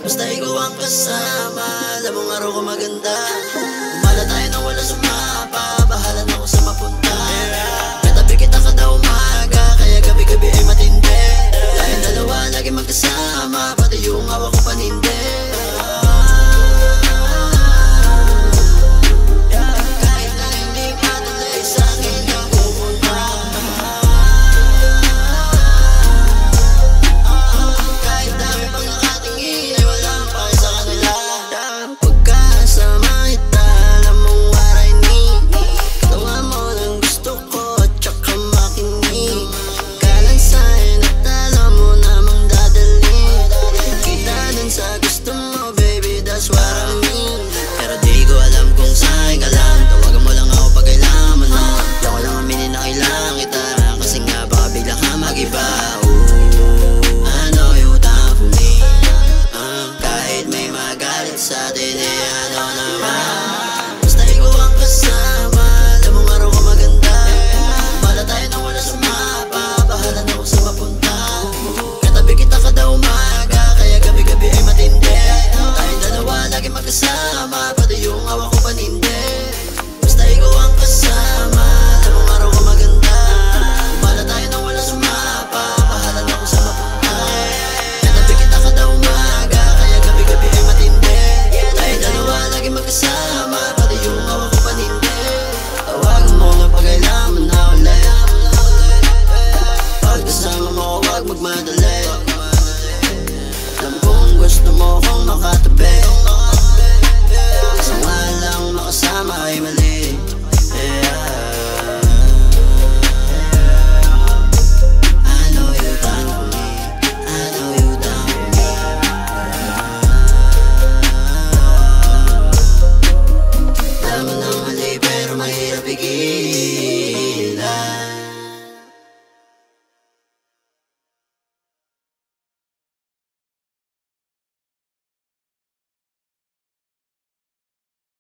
basta ikaw ang kasama. Alam mong araw ko maganda, umala tayo nang wala sumapa. Bahala na ako sa mapunta, katabi kita kada umaga, kaya gabi-gabi ay matindi. Tayong dalawa lagi magkasama, pati yung hawak ko